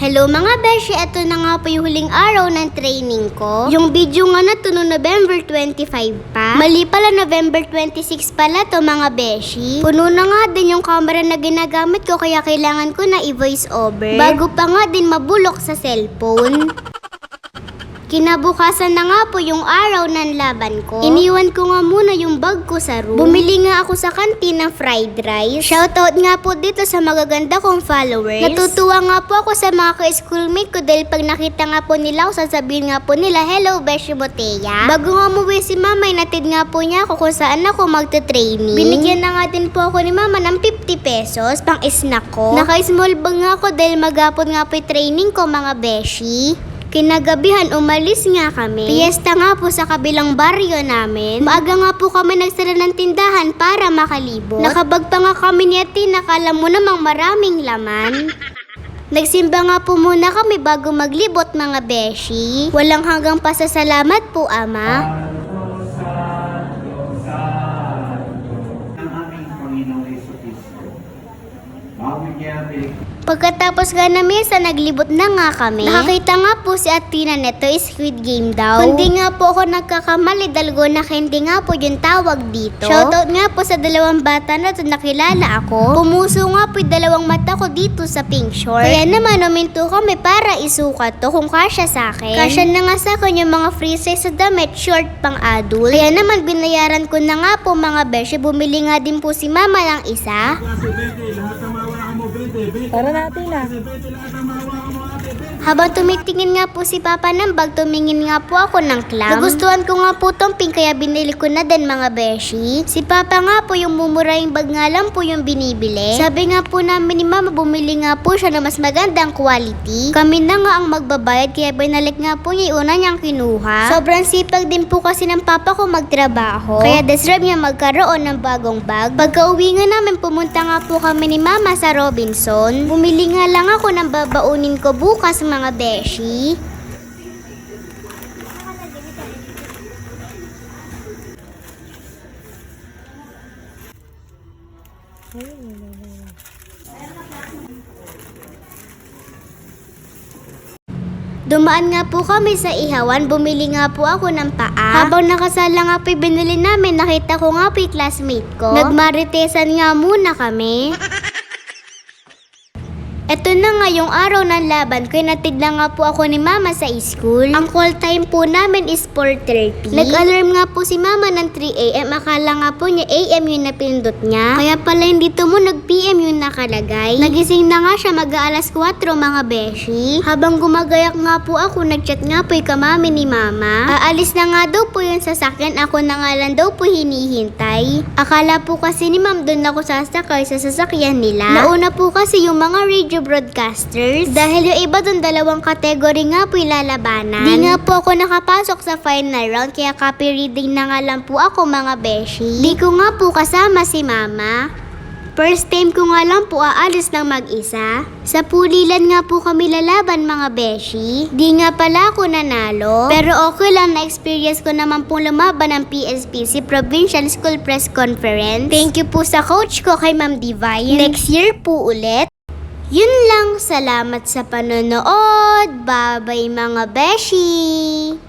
Hello mga beshi, eto na nga po yung huling araw ng training ko. Yung video nga na to no November 25 pa. Mali pala, November 26 pala to mga beshi. Puno na nga din yung camera na ginagamit ko kaya kailangan ko na i-voice over. Bago pa nga din mabulok sa cellphone. Kinabukasan na nga po yung araw ng laban ko. Iniwan ko nga muna yung bag ko sa room. Bumili nga ako sa kantin ng fried rice. Shoutout nga po dito sa magaganda kong followers. Natutuwa nga po ako sa mga ka-schoolmate ko dahil pag nakita nga po nila ako, sasabihin nga po nila, "Hello, Beshi Botea." Bago nga umuwi si mama, inatid nga po niya ako kung saan ako magte-training. Binigyan na nga din po ako ni mama ng 50 pesos pang snack ko. Naka-small bag nga ako dahil maghapon nga po yung training ko mga beshi. Kinagabihan, umalis nga kami. Fiesta nga po sa kabilang baryo namin. Maaga nga po kami nagsara ng tindahan para makalibot. Nakabag pa nga kami ni Ate, nakala mo namang maraming laman. Nagsimba nga po muna kami bago maglibot mga beshi. Walang hanggang pasasalamat po, Ama. Ang aming Panginoong Jesucristo. Pagkatapos nga na mesa, naglibot na nga kami. Nakakita nga po si Atina neto Squid Game daw. Kundi nga po ako nagkakamali, dalgona hindi nga po yung tawag dito. Shoutout nga po sa dalawang bata na to, nakilala ako. Pumuso nga po yung dalawang mata ko dito sa pink short. Kaya naman uminto kami para isukat to kung kasya sa akin. Kasya na nga sa akin yung mga free size sa damit, short pang adult. Kaya naman binayaran ko na nga po mga beshi. Bumili nga din po si mama ng isa. Para natin na. Habang tumitingin nga po si Papa ng bag, tumingin nga po ako ng clam. Nagustuhan ko nga po tong pink kaya binili ko na din mga beshi. Si Papa nga po yung mumurahing bag nga lang po yung binibili. Sabi nga po namin ni Mama, bumili nga po siya ng mas magandang quality. Kami na nga ang magbabayad kaya binalik nga po niya yung una niyang kinuha. Sobrang sipag din po kasi ng Papa ko magtrabaho. Kaya deserve niya magkaroon ng bagong bag. Pagka uwi nga namin, pumunta nga po kami ni Mama sa Robinson. Bumili nga lang ako ng babaunin ko bukas mga beshi. Dumaan nga po kami sa ihawan, bumili nga po ako ng paa. Habang nakasala nga po binili namin, nakita ko nga po yung classmate ko. Nagmaritesan nga muna kami. Ito na nga yung araw ng laban ko, natid na nga po ako ni Mama sa school. Ang call time po namin is 4:30. Nag-alarm nga po si Mama ng 3 AM, akala nga po niya AM yung napindot niya. Kaya pala hindi tumunog PM yung nakalagay. Nagising na nga siya mag-aalas 4 mga beshi. Habang gumagayak nga po ako, nagchat nga po yung kamami ni Mama. Aalis na nga daw po yung sasakyan, ako na nga lang daw po hinihintay. Akala po kasi ni Ma'am doon ako sasakay sa sasakyan nila. Nauna po kasi yung mga radio broadcasters dahil yung iba dun dalawang kategory nga po ilalabanan. Di nga po ako nakapasok sa final round kaya copy reading na nga lang po ako mga beshi. Di ko nga po kasama si Mama. First time ko nga lang po aalis ng mag-isa. Sa pulilan nga po kami lalaban mga beshi. Di nga pala ako nanalo. Pero okay lang, na-experience ko naman pong lumaban ng PSPC Provincial School Press Conference. Thank you po sa coach ko kay Ma'am Divine. Next year po ulit. Yun lang, salamat sa panonood. Bye-bye mga beshi!